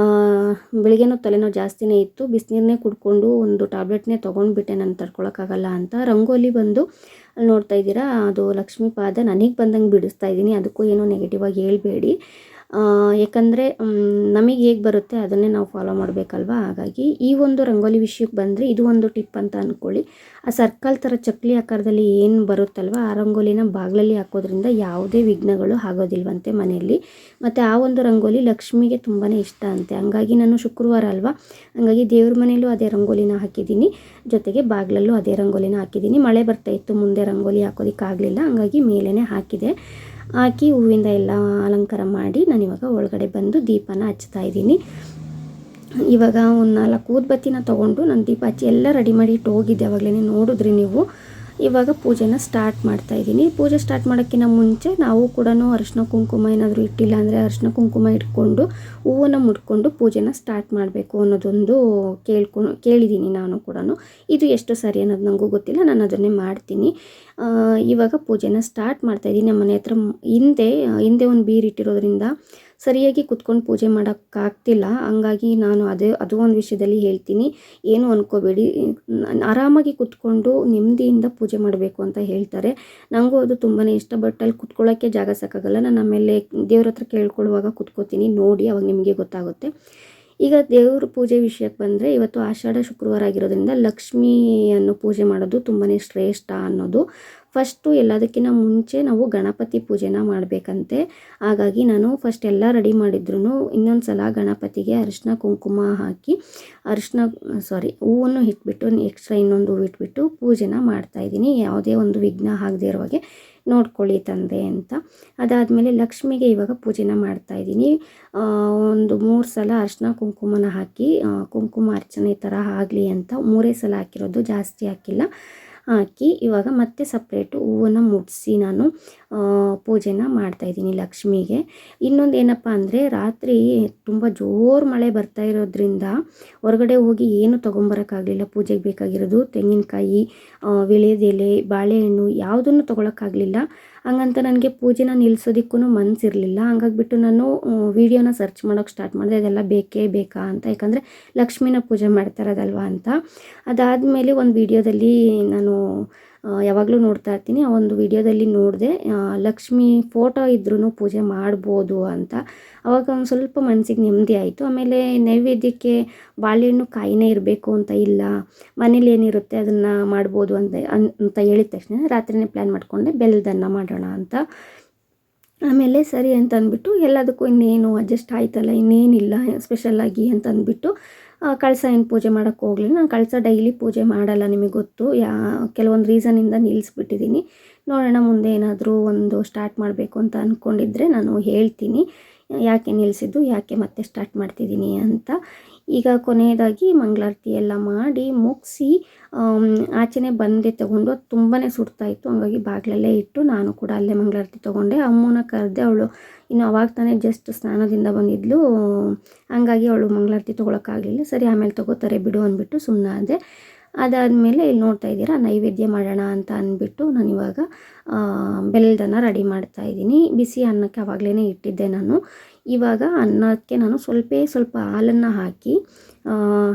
Speaker 1: ಬೆಳಿಗ್ಗೆನೂ ತಲೆನೋವು ಜಾಸ್ತಿನೇ ಇತ್ತು. ಬಿಸಿನೀರನ್ನೇ ಕುಡ್ಕೊಂಡು ಒಂದು ಟ್ಯಾಬ್ಲೆಟ್ನೇ ತೊಗೊಂಡ್ಬಿಟ್ಟೆ, ನಾನು ತಡ್ಕೊಳಕ್ಕಾಗಲ್ಲ ಅಂತ. ರಂಗೋಲಿ ಬಂದು ಅಲ್ಲಿ ನೋಡ್ತಾ ಇದ್ದೀರಾ, ಅದು ಲಕ್ಷ್ಮೀ ಪಾದ ನನಗೆ ಬಂದಂಗೆ ಬಿಡಿಸ್ತಾ ಇದ್ದೀನಿ. ಅದಕ್ಕೂ ಏನೋ ನೆಗೆಟಿವ್ ಆಗಿ ಹೇಳ್ಬೇಡಿ. ಯಾಕಂದರೆ ನಮಗೆ ಹೇಗೆ ಬರುತ್ತೆ ಅದನ್ನೇ ನಾವು ಫಾಲೋ ಮಾಡಬೇಕಲ್ವ. ಹಾಗಾಗಿ ಈ ಒಂದು ರಂಗೋಲಿ ವಿಷಯಕ್ಕೆ ಬಂದರೆ ಇದು ಒಂದು ಟಿಪ್ ಅಂತ ಅಂದ್ಕೊಳ್ಳಿ. ಆ ಸರ್ಕಲ್ ಥರ ಚಕ್ಲಿ ಆಕಾರದಲ್ಲಿ ಏನು ಬರುತ್ತಲ್ವ, ಆ ರಂಗೋಲಿನ ಬಾಗಿಲಲ್ಲಿ ಹಾಕೋದ್ರಿಂದ ಯಾವುದೇ ವಿಘ್ನಗಳು ಆಗೋದಿಲ್ವಂತೆ ಮನೆಯಲ್ಲಿ. ಮತ್ತು ಆ ಒಂದು ರಂಗೋಲಿ ಲಕ್ಷ್ಮಿಗೆ ತುಂಬಾ ಇಷ್ಟ ಅಂತೆ. ಹಂಗಾಗಿ ನಾನು ಶುಕ್ರವಾರ ಅಲ್ವಾ, ಹಂಗಾಗಿ ದೇವ್ರ ಮನೆಯಲ್ಲೂ ಅದೇ ರಂಗೋಲಿನ ಹಾಕಿದ್ದೀನಿ, ಜೊತೆಗೆ ಬಾಗಿಲಲ್ಲೂ ಅದೇ ರಂಗೋಲಿನ ಹಾಕಿದ್ದೀನಿ. ಮಳೆ ಬರ್ತಾಯಿತ್ತು, ಮುಂದೆ ರಂಗೋಲಿ ಹಾಕೋದಕ್ಕಾಗಲಿಲ್ಲ, ಹಂಗಾಗಿ ಮೇಲೇ ಹಾಕಿ ಹೂವಿಂದ ಎಲ್ಲ ಅಲಂಕಾರ ಮಾಡಿ ನಾನಿವಾಗ ಒಳಗಡೆ ಬಂದು ದೀಪನ ಹಚ್ತಾ ಇದ್ದೀನಿ. ಇವಾಗ ಒಂದು 4 ಊದುಬತ್ತಿನ ತೊಗೊಂಡು ನಾನು ದೀಪ ಹಚ್ಚಿ ಎಲ್ಲ ರೆಡಿ ಮಾಡಿ ಇಟ್ಟು ಹೋಗಿದ್ದೆ. ಆವಾಗಲೇ ನೋಡಿದ್ರಿ ನೀವು. ಇವಾಗ ಪೂಜೆನ ಸ್ಟಾರ್ಟ್ ಮಾಡ್ತಾ ಇದ್ದೀನಿ. ಪೂಜೆ ಸ್ಟಾರ್ಟ್ ಮಾಡೋಕ್ಕಿಂತ ಮುಂಚೆ ನಾವು ಕೂಡ ಅರಿಶಿನ ಕುಂಕುಮ ಏನಾದರೂ ಇಟ್ಟಿಲ್ಲ ಅಂದರೆ ಅರಿಶಿನ ಕುಂಕುಮ ಇಟ್ಕೊಂಡು ಹೂವನ್ನು ಮುಟ್ಕೊಂಡು ಪೂಜೆನ ಸ್ಟಾರ್ಟ್ ಮಾಡಬೇಕು ಅನ್ನೋದೊಂದು ಕೇಳಿದ್ದೀನಿ ನಾನು ಕೂಡ. ಇದು ಎಷ್ಟು ಸರಿ ಅನ್ನೋದು ನನಗೂ ಗೊತ್ತಿಲ್ಲ, ನಾನು ಅದನ್ನೇ ಮಾಡ್ತೀನಿ. ಇವಾಗ ಪೂಜೆನ ಸ್ಟಾರ್ಟ್ ಮಾಡ್ತಾಯಿದ್ದೀನಿ. ನಮ್ಮ ಮನೆ ಹತ್ರ ಹಿಂದೆ ಒಂದು ಬೀರು ಇಟ್ಟಿರೋದ್ರಿಂದ ಸರಿಯಾಗಿ ಕುತ್ಕೊಂಡು ಪೂಜೆ ಮಾಡೋಕ್ಕಾಗ್ತಿಲ್ಲ. ಹಂಗಾಗಿ ನಾನು ಅದು ಒಂದು ವಿಷಯದಲ್ಲಿ ಹೇಳ್ತೀನಿ, ಏನು ಅಂದ್ಕೋಬೇಡಿ. ಆರಾಮಾಗಿ ಕುತ್ಕೊಂಡು ನೆಮ್ಮದಿಯಿಂದ ಪೂಜೆ ಮಾಡಬೇಕು ಅಂತ ಹೇಳ್ತಾರೆ. ನನಗೂ ಅದು ತುಂಬಾ ಇಷ್ಟ. ಬಟ್ ಅಲ್ಲಿ ಕುತ್ಕೊಳ್ಳೋಕ್ಕೆ ಜಾಗ ಸಾಕಾಗಲ್ಲ. ನಾನು ಆಮೇಲೆ ದೇವ್ರ ಹತ್ರ ಕೇಳ್ಕೊಳ್ಳುವಾಗ ಕುತ್ಕೋತೀನಿ, ನೋಡಿ ಅವಾಗ ನಿಮಗೆ ಗೊತ್ತಾಗುತ್ತೆ. ಈಗ ದೇವ್ರ ಪೂಜೆ ವಿಷಯಕ್ಕೆ ಬಂದರೆ, ಇವತ್ತು ಆಷಾಢ ಶುಕ್ರವಾರ ಆಗಿರೋದ್ರಿಂದ ಲಕ್ಷ್ಮಿಯನ್ನು ಪೂಜೆ ಮಾಡೋದು ತುಂಬಾ ಶ್ರೇಷ್ಠ ಅನ್ನೋದು. ಫಸ್ಟು ಎಲ್ಲದಕ್ಕಿಂತ ಮುಂಚೆ ನಾವು ಗಣಪತಿ ಪೂಜೆನ ಮಾಡಬೇಕಂತೆ. ಹಾಗಾಗಿ ನಾನು ಫಸ್ಟ್ ಎಲ್ಲ ರೆಡಿ ಮಾಡಿದ್ರು ಇನ್ನೊಂದು ಸಲ ಗಣಪತಿಗೆ ಅರಿಶಿನ ಕುಂಕುಮ ಹಾಕಿ ಹೂವನ್ನು ಇಟ್ಬಿಟ್ಟು ಎಕ್ಸ್ಟ್ರಾ ಇನ್ನೊಂದು ಹೂವು ಇಟ್ಬಿಟ್ಟು ಪೂಜೆನ ಮಾಡ್ತಾಯಿದ್ದೀನಿ. ಯಾವುದೇ ಒಂದು ವಿಘ್ನ ಆಗದೆ ಇರೋ ಹಾಗೆ ನೋಡ್ಕೊಳ್ಳಿ ತಂದೆ ಅಂತ. ಅದಾದಮೇಲೆ ಲಕ್ಷ್ಮಿಗೆ ಇವಾಗ ಪೂಜೆನ ಮಾಡ್ತಾಯಿದ್ದೀನಿ. ಒಂದು 3 ಸಲ ಅರಿಶಿನ ಕುಂಕುಮನ ಹಾಕಿ ಕುಂಕುಮ ಅರ್ಚನೆ ಥರ ಆಗಲಿ ಅಂತ 3 ಸಲ ಹಾಕಿರೋದು, ಜಾಸ್ತಿ ಹಾಕಿಲ್ಲ. ಹಾಕಿ ಇವಾಗ ಮತ್ತೆ ಸಪ್ರೇಟು ಹೂವನ್ನು ಮುಡಿಸಿ ನಾನು ಪೂಜೆನ ಮಾಡ್ತಾಯಿದ್ದೀನಿ ಲಕ್ಷ್ಮಿಗೆ. ಇನ್ನೊಂದು ಏನಪ್ಪ ಅಂದರೆ, ರಾತ್ರಿ ತುಂಬ ಜೋರು ಮಳೆ ಬರ್ತಾ ಇರೋದ್ರಿಂದ ಹೊರಗಡೆ ಹೋಗಿ ಏನು ತೊಗೊಂಬರೋಕ್ಕಾಗಲಿಲ್ಲ. ಪೂಜೆಗೆ ಬೇಕಾಗಿರೋದು ತೆಂಗಿನಕಾಯಿ, ವೀಳ್ಯದೆಲೆ, ಬಾಳೆಹಣ್ಣು ಯಾವುದನ್ನು ತೊಗೊಳಕ್ಕಾಗಲಿಲ್ಲ. ಹಂಗಂತ ನನಗೆ ಪೂಜೆನ ನಿಲ್ಲಿಸೋದಕ್ಕೂ ಮನಸ್ಸಿರಲಿಲ್ಲ. ಹಂಗಾಗಿಬಿಟ್ಟು ನಾನು ವೀಡಿಯೋನ ಸರ್ಚ್ ಮಾಡೋಕ್ಕೆ ಸ್ಟಾರ್ಟ್ ಮಾಡಿದೆ, ಅದೆಲ್ಲ ಬೇಕೇ ಬೇಕಾ ಅಂತ. ಯಾಕಂದರೆ ಲಕ್ಷ್ಮಿನ ಪೂಜೆ ಮಾಡ್ತಾರದಲ್ವ ಅಂತ. ಅದಾದಮೇಲೆ ಒಂದು ವೀಡಿಯೋದಲ್ಲಿ ನಾನು ಯಾವಾಗಲೂ ನೋಡ್ತಾ ಇರ್ತೀನಿ. ಆ ಒಂದು ವಿಡಿಯೋದಲ್ಲಿ ನೋಡಿದೆ ಲಕ್ಷ್ಮಿ ಫೋಟೋ ಇದ್ರೂ ಪೂಜೆ ಮಾಡ್ಬೋದು ಅಂತ. ಆವಾಗ ಒಂದು ಸ್ವಲ್ಪ ಮನಸ್ಸಿಗೆ ನೆಮ್ಮದಿ ಆಯಿತು. ಆಮೇಲೆ ನೈವೇದ್ಯಕ್ಕೆ ಬಾಳೆಹಣ್ಣು ಕಾಯಿನೇ ಇರಬೇಕು ಅಂತ ಇಲ್ಲ, ಮನೇಲಿ ಏನಿರುತ್ತೆ ಅದನ್ನು ಮಾಡ್ಬೋದು ಅಂತ ಹೇಳಿದ ತಕ್ಷಣ ರಾತ್ರಿನೇ ಪ್ಲ್ಯಾನ್ ಮಾಡಿಕೊಂಡೆ ಬೆಲ್ಲದನ್ನ ಮಾಡೋಣ ಅಂತ. ಆಮೇಲೆ ಸರಿ ಅಂತ ಅಂದ್ಬಿಟ್ಟು ಎಲ್ಲದಕ್ಕೂ ಇನ್ನೇನು ಅಡ್ಜಸ್ಟ್ ಆಯ್ತಲ್ಲ, ಇನ್ನೇನಿಲ್ಲ ಸ್ಪೆಷಲಾಗಿ ಅಂತ ಅಂದ್ಬಿಟ್ಟು ಕಳಸ ಏನು ಪೂಜೆ ಮಾಡೋಕ್ಕೆ ಹೋಗಲಿಲ್ಲ. ನಾನು ಕಳಸ ಡೈಲಿ ಪೂಜೆ ಮಾಡಲ್ಲ, ನಿಮಗೆ ಗೊತ್ತು. ಕೆಲವೊಂದು ರೀಸನಿಂದ ನಿಲ್ಲಿಸ್ಬಿಟ್ಟಿದ್ದೀನಿ. ನೋಡೋಣ ಮುಂದೆ ಏನಾದರೂ ಒಂದು ಸ್ಟಾರ್ಟ್ ಮಾಡಬೇಕು ಅಂತ ಅಂದ್ಕೊಂಡಿದ್ರೆ ನಾನು ಹೇಳ್ತೀನಿ ಯಾಕೆ ನಿಲ್ಲಿಸಿದ್ದು, ಯಾಕೆ ಮತ್ತೆ ಸ್ಟಾರ್ಟ್ ಮಾಡ್ತಿದ್ದೀನಿ ಅಂತ. ಈಗ ಕೊನೆಯದಾಗಿ ಮಂಗಳಾರತಿ ಎಲ್ಲ ಮಾಡಿ ಮುಗಿಸಿ ಆಚೆನೇ ಬಂದೆ ತೊಗೊಂಡು. ಅದು ತುಂಬಾ ಸುಡ್ತಾಯಿತ್ತು, ಹಂಗಾಗಿ ಬಾಗಿಲಲ್ಲೇ ಇಟ್ಟು ನಾನು ಕೂಡ ಅಲ್ಲೇ ಮಂಗಳಾರತಿ ತೊಗೊಂಡೆ. ಅಮ್ಮನ ಕರೆದೆ, ಅವಳು ಇನ್ನು ಅವಾಗ ತಾನೇ ಜಸ್ಟ್ ಸ್ನಾನದಿಂದ ಬಂದಿದ್ಲು, ಹಂಗಾಗಿ ಅವಳು ಮಂಗಳಾರತಿ ತೊಗೊಳಕ್ಕಾಗಲಿಲ್ಲ. ಸರಿ ಆಮೇಲೆ ತೊಗೋತಾರೆ ಬಿಡು ಅಂದ್ಬಿಟ್ಟು ಸುಮ್ಮನಾದೆ. ಅದಾದಮೇಲೆ ಇಲ್ಲಿ ನೋಡ್ತಾ ಇದ್ದೀರಾ ನೈವೇದ್ಯ ಮಾಡೋಣ ಅಂತ ಅಂದ್ಬಿಟ್ಟು ನಾನಿವಾಗ ಬೆಲ್ಲದನ್ನ ರೆಡಿ ಮಾಡ್ತಾಯಿದ್ದೀನಿ. ಬಿಸಿ ಅನ್ನಕ್ಕೆ ಆವಾಗಲೇ ಇಟ್ಟಿದ್ದೆ ನಾನು. ಇವಾಗ ಅನ್ನಕ್ಕೆ ನಾನು ಸ್ವಲ್ಪ ಹಾಲನ್ನು ಹಾಕಿ,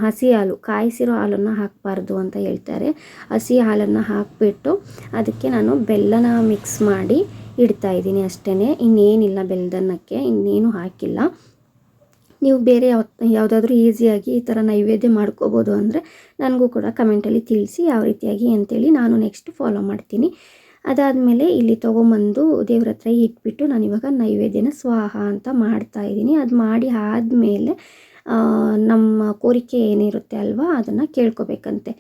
Speaker 1: ಹಸಿ ಹಾಲು, ಕಾಯಿಸಿರೋ ಹಾಲನ್ನು ಹಾಕಬಾರ್ದು ಅಂತ ಹೇಳ್ತಾರೆ. ಹಸಿ ಹಾಲನ್ನು ಹಾಕಿಬಿಟ್ಟು ಅದಕ್ಕೆ ನಾನು ಬೆಲ್ಲನ ಮಿಕ್ಸ್ ಮಾಡಿ ಇಡ್ತಾಯಿದ್ದೀನಿ ಅಷ್ಟೇ, ಇನ್ನೇನಿಲ್ಲ. ಬೆಲ್ಲದನ್ನಕ್ಕೆ ಇನ್ನೇನು ಹಾಕಿಲ್ಲ. ನೀವು ಬೇರೆ ಯಾವುದಾದ್ರೂ ಈಸಿಯಾಗಿ ಈ ಥರ ನೈವೇದ್ಯ ಮಾಡ್ಕೋಬೋದು ಅಂದರೆ ನನಗೂ ಕೂಡ ಕಮೆಂಟಲ್ಲಿ ತಿಳಿಸಿ ಯಾವ ರೀತಿಯಾಗಿ ಅಂತೇಳಿ ನಾನು ನೆಕ್ಸ್ಟ್ ಫಾಲೋ ಮಾಡ್ತೀನಿ. ಅದಾದಮೇಲೆ ಇಲ್ಲಿ ತೊಗೊಂಬಂದು ದೇವ್ರ ಹತ್ರ ಇಟ್ಬಿಟ್ಟು ನಾನಿವಾಗ ನೈವೇದ್ಯನ ಸ್ವಾಹ ಅಂತ ಮಾಡ್ತಾಯಿದ್ದೀನಿ. ಅದು ಮಾಡಿ ಆದಮೇಲೆ ನಮ್ಮ ಕೋರಿಕೆ ಏನಿರುತ್ತೆ ಅಲ್ವಾ ಅದನ್ನು ಕೇಳ್ಕೊಬೇಕಂತೆ.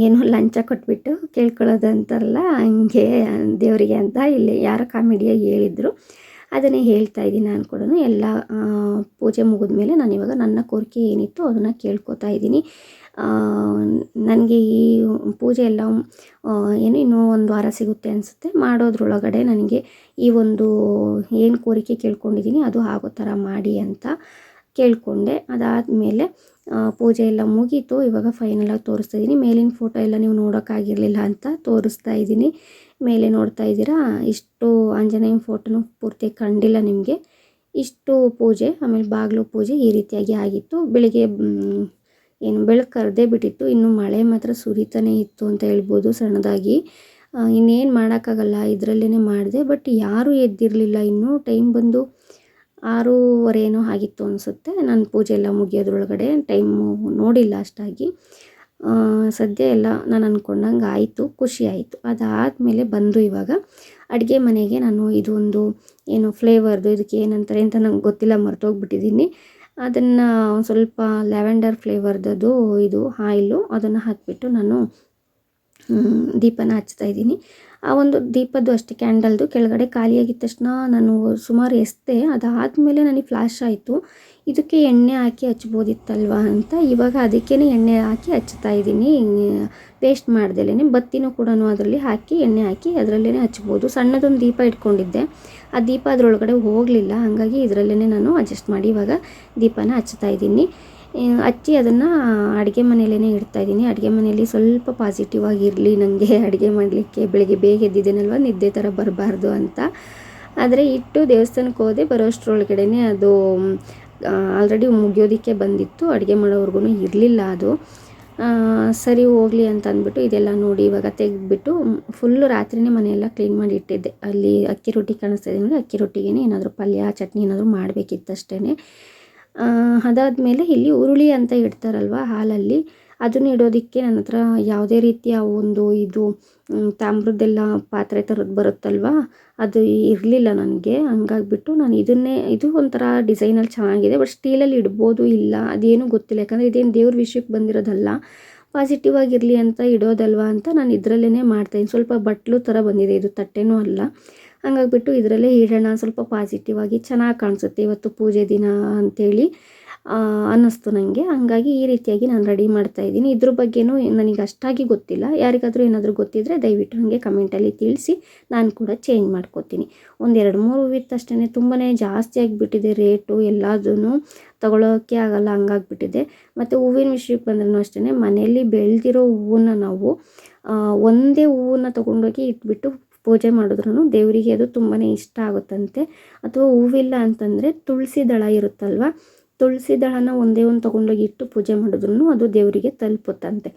Speaker 1: ಏನೋ ಲಂಚ ಕೊಟ್ಬಿಟ್ಟು ಕೇಳ್ಕೊಳ್ಳೋದು ಅಂತಾರಲ್ಲ, ಹಂಗೆ ದೇವರಿಗೆ ಅಂತ ಇಲ್ಲಿ ಯಾರೋ ಕಾಮಿಡಿಯಾಗಿ ಹೇಳಿದರು. ಅದನ್ನೇ ಹೇಳ್ತಾ ಇದ್ದೀನಿ ನಾನು ಕೂಡ. ಎಲ್ಲ ಪೂಜೆ ಮುಗಿದ್ಮೇಲೆ ನಾನಿವಾಗ ನನ್ನ ಕೋರಿಕೆ ಏನಿತ್ತು ಅದನ್ನು ಕೇಳ್ಕೊತಾ ಇದ್ದೀನಿ. ನನಗೆ ಈ ಪೂಜೆ ಎಲ್ಲ ಇನ್ನೂ ಒಂದು ವಾರ ಸಿಗುತ್ತೆ ಅನಿಸುತ್ತೆ. ಮಾಡೋದ್ರೊಳಗಡೆ ನನಗೆ ಈ ಒಂದು ಏನು ಕೋರಿಕೆ ಕೇಳ್ಕೊಂಡಿದ್ದೀನಿ ಅದು ಆಗೋ ಥರ ಮಾಡಿ ಅಂತ ಕೇಳಿಕೊಂಡೆ. ಅದಾದಮೇಲೆ ಪೂಜೆ ಎಲ್ಲ ಮುಗೀತು. ಇವಾಗ ಫೈನಲಾಗಿ ತೋರಿಸ್ತಾ ಇದ್ದೀನಿ. ಮೇಲಿನ ಫೋಟೋ ಎಲ್ಲ ನೀವು ನೋಡೋಕ್ಕಾಗಿರಲಿಲ್ಲ ಅಂತ ತೋರಿಸ್ತಾ ಇದ್ದೀನಿ. ಮೇಲೆ ನೋಡ್ತಾ ಇದ್ದೀರಾ, ಇಷ್ಟು ಆಂಜನೇಯನ ಫೋಟೋನು ಪೂರ್ತಿ ಕಂಡಿಲ್ಲ ನಿಮಗೆ. ಇಷ್ಟು ಪೂಜೆ, ಆಮೇಲೆ ಬಾಗಿಲು ಪೂಜೆ ಈ ರೀತಿಯಾಗಿ ಆಗಿತ್ತು. ಬೆಳಿಗ್ಗೆ ಬೆಳಕು ಕರೆದೇ ಬಿಟ್ಟಿತ್ತು, ಇನ್ನು ಮಳೆ ಮಾತ್ರ ಸುರಿತಾನೇ ಇತ್ತು ಅಂತ ಹೇಳ್ಬೋದು ಸಣ್ಣದಾಗಿ. ಇನ್ನೇನು ಮಾಡೋಕ್ಕಾಗಲ್ಲ, ಇದರಲ್ಲೇ ಮಾಡಿದೆ. ಬಟ್ ಯಾರೂ ಎದ್ದಿರಲಿಲ್ಲ. ಇನ್ನೂ ಟೈಮ್ ಬಂದು 6:15 ಆಗಿತ್ತು ಅನಿಸುತ್ತೆ. ನಾನು ಪೂಜೆ ಎಲ್ಲ ಮುಗಿಯೋದ್ರೊಳಗಡೆ ಟೈಮು ನೋಡಿಲ್ಲ ಅಷ್ಟಾಗಿ. ಸದ್ಯ ಎಲ್ಲ ನಾನು ಅಂದ್ಕೊಂಡಂಗೆ ಆಯಿತು, ಖುಷಿ ಆಯಿತು. ಅದಾದಮೇಲೆ ಬಂದು ಇವಾಗ ಅಡುಗೆ ಮನೆಗೆ ನಾನು ಇದೊಂದು ಏನು ಫ್ಲೇವರ್ದು, ಇದಕ್ಕೆ ಏನಂತಾರೆ ಅಂತ ನಂಗೆ ಗೊತ್ತಿಲ್ಲ, ಮರ್ತೋಗ್ಬಿಟ್ಟಿದ್ದೀನಿ. ಅದನ್ನು ಸ್ವಲ್ಪ ಲ್ಯಾವೆಂಡರ್ ಫ್ಲೇವರ್ದದು ಇದು ಆಯಿಲು, ಅದನ್ನು ಹಾಕಿಬಿಟ್ಟು ನಾನು ದೀಪನ ಹಚ್ತಾಯಿದ್ದೀನಿ. ಆ ಒಂದು ದೀಪದ್ದು ಅಷ್ಟೇ ಕ್ಯಾಂಡಲ್ದು ಕೆಳಗಡೆ ಖಾಲಿಯಾಗಿದ್ದ ತಕ್ಷಣ ನಾನು ಸುಮಾರು ಎಸೆದೆ. ಅದಾದಮೇಲೆ ನನಗೆ ಫ್ಲ್ಯಾಶ್ ಆಯಿತು, ಇದಕ್ಕೆ ಎಣ್ಣೆ ಹಾಕಿ ಹಚ್ಬೋದಿತ್ತಲ್ವ ಅಂತ. ಇವಾಗ ಅದಕ್ಕೇ ಎಣ್ಣೆ ಹಾಕಿ ಹಚ್ತಾ ಇದ್ದೀನಿ, ವೇಸ್ಟ್ ಮಾಡ್ದಲೇ. ಬತ್ತಿನೂ ಕೂಡ ಅದರಲ್ಲಿ ಹಾಕಿ ಎಣ್ಣೆ ಹಾಕಿ ಅದರಲ್ಲೇ ಹಚ್ಬೋದು. ಸಣ್ಣದೊಂದು ದೀಪ ಇಟ್ಕೊಂಡಿದ್ದೆ, ಆ ದೀಪ ಅದರೊಳಗಡೆ ಹೋಗಲಿಲ್ಲ, ಹಾಗಾಗಿ ಇದರಲ್ಲೇ ನಾನು ಅಡ್ಜಸ್ಟ್ ಮಾಡಿ ಇವಾಗ ದೀಪನ ಹಚ್ತಾ ಇದ್ದೀನಿ. ಹಚ್ಚಿ ಅದನ್ನು ಅಡುಗೆ ಮನೆಯಲ್ಲೇ ಇಡ್ತಾಯಿದ್ದೀನಿ. ಅಡುಗೆ ಮನೆಯಲ್ಲಿ ಸ್ವಲ್ಪ ಪಾಸಿಟಿವ್ ಆಗಿರಲಿ, ನನಗೆ ಅಡುಗೆ ಮಾಡಲಿಕ್ಕೆ ಬೆಳಗ್ಗೆ ಬೇಗ ಎದ್ದಿದ್ದೇನಲ್ವ, ನಿದ್ದೆ ಥರ ಬರಬಾರ್ದು ಅಂತ. ಆದರೆ ಇಟ್ಟು ದೇವಸ್ಥಾನಕ್ಕೆ ಹೋದೆ, ಬರೋಷ್ಟರೊಳಗಡೆ ಅದು ಆಲ್ರೆಡಿ ಮುಗಿಯೋದಕ್ಕೆ ಬಂದಿತ್ತು, ಅಡುಗೆ ಮಾಡೋವ್ರಿಗೂ ಇರಲಿಲ್ಲ ಅದು. ಸರಿ ಹೋಗಲಿ ಅಂತ ಅಂದ್ಬಿಟ್ಟು ಇದೆಲ್ಲ ನೋಡಿ ಇವಾಗ ತೆಗೆದ್ಬಿಟ್ಟು ಫುಲ್ಲು ರಾತ್ರಿನೇ ಮನೆಯೆಲ್ಲ ಕ್ಲೀನ್ ಮಾಡಿ ಇಟ್ಟಿದ್ದೆ. ಅಲ್ಲಿ ಅಕ್ಕಿ ರೊಟ್ಟಿ ಕಾಣಿಸ್ತಾ ಇದೆ ನೋಡಿ, ಅಕ್ಕಿ ರೊಟ್ಟಿಗೆ ಏನಾದರೂ ಪಲ್ಯ ಚಟ್ನಿ ಏನಾದರೂ ಮಾಡಬೇಕಿತ್ತು ಅಷ್ಟೇ. ಅದಾದಮೇಲೆ ಇಲ್ಲಿ ಉರುಳಿ ಅಂತ ಇಡ್ತಾರಲ್ವ ಹಾಲಲ್ಲಿ, ಅದನ್ನು ಇಡೋದಕ್ಕೆ ನನ್ನ ಹತ್ರ ಯಾವುದೇ ರೀತಿಯ ಒಂದು ಇದು ತಾಮ್ರದ್ದೆಲ್ಲ ಪಾತ್ರೆ ಥರದ್ದು ಬರುತ್ತಲ್ವ, ಅದು ಇರಲಿಲ್ಲ ನನಗೆ. ಹಂಗಾಗ್ಬಿಟ್ಟು ನಾನು ಇದು ಒಂಥರ ಡಿಸೈನಲ್ಲಿ ಚೆನ್ನಾಗಿದೆ, ಬಟ್ ಸ್ಟೀಲಲ್ಲಿ ಇಡ್ಬೋದು ಇಲ್ಲ ಅದೇನೂ ಗೊತ್ತಿಲ್ಲ. ಯಾಕಂದರೆ ಇದೇನು ದೇವ್ರ ವಿಷಯಕ್ಕೆ ಬಂದಿರೋದಲ್ಲ, ಪಾಸಿಟಿವ್ ಆಗಿರಲಿ ಅಂತ ಇಡೋದಲ್ವ ಅಂತ ನಾನು ಇದರಲ್ಲೇ ಮಾಡ್ತಾಯಿದ್ದೀನಿ. ಸ್ವಲ್ಪ ಬಟ್ಲು ಥರ ಬಂದಿದೆ, ಇದು ತಟ್ಟೆನೂ ಅಲ್ಲ. ಹಂಗಾಗ್ಬಿಟ್ಟು ಇದರಲ್ಲೇ ಇಡೋಣ, ಸ್ವಲ್ಪ ಪಾಸಿಟಿವ್ ಆಗಿ ಚೆನ್ನಾಗಿ ಕಾಣಿಸುತ್ತೆ ಇವತ್ತು ಪೂಜೆ ದಿನ ಅಂಥೇಳಿ ಅನ್ನಿಸ್ತು ನನಗೆ. ಹಂಗಾಗಿ ಈ ರೀತಿಯಾಗಿ ನಾನು ರೆಡಿ ಮಾಡ್ತಾಯಿದ್ದೀನಿ. ಇದ್ರ ಬಗ್ಗೆನೂ ನನಗೆ ಅಷ್ಟಾಗಿ ಗೊತ್ತಿಲ್ಲ. ಯಾರಿಗಾದರೂ ಏನಾದರೂ ಗೊತ್ತಿದ್ದರೆ ದಯವಿಟ್ಟು ನನಗೆ ಕಮೆಂಟಲ್ಲಿ ತಿಳಿಸಿ, ನಾನು ಕೂಡ ಚೇಂಜ್ ಮಾಡ್ಕೋತೀನಿ. ಒಂದು 2-3 ವಿತ್ ಅಷ್ಟೇ, ತುಂಬಾ ಜಾಸ್ತಿ ಆಗಿಬಿಟ್ಟಿದೆ ರೇಟು, ಎಲ್ಲದೂ ತಗೊಳ್ಳೋಕ್ಕೆ ಆಗಲ್ಲ, ಹಂಗಾಗ್ಬಿಟ್ಟಿದೆ. ಮತ್ತು ಹೂವಿನ ವಿಷಯಕ್ಕೆ ಬಂದ್ರೂ ಅಷ್ಟೇ, ಮನೆಯಲ್ಲಿ ಬೆಳೆದಿರೋ ಹೂವನ್ನ ನಾವು ಒಂದೇ ಹೂವನ್ನ ತೊಗೊಂಡೋಗಿ ಇಟ್ಬಿಟ್ಟು ಪೂಜೆ ಮಾಡಿದ್ರೂ ದೇವರಿಗೆ ಅದು ತುಂಬಾ ಇಷ್ಟ ಆಗುತ್ತಂತೆ. ಅಥವಾ ಹೂವಿಲ್ಲ ಅಂತಂದರೆ ತುಳಸಿ ದಳ ಇರುತ್ತಲ್ವ, ತುಳಸಿ ದಳನ ಒಂದೇ ಒಂದು ತೊಗೊಂಡೋಗಿ ಇಟ್ಟು ಪೂಜೆ ಮಾಡಿದ್ರೂ ಅದು ದೇವರಿಗೆ ತಲುಪುತ್ತಂತೆ.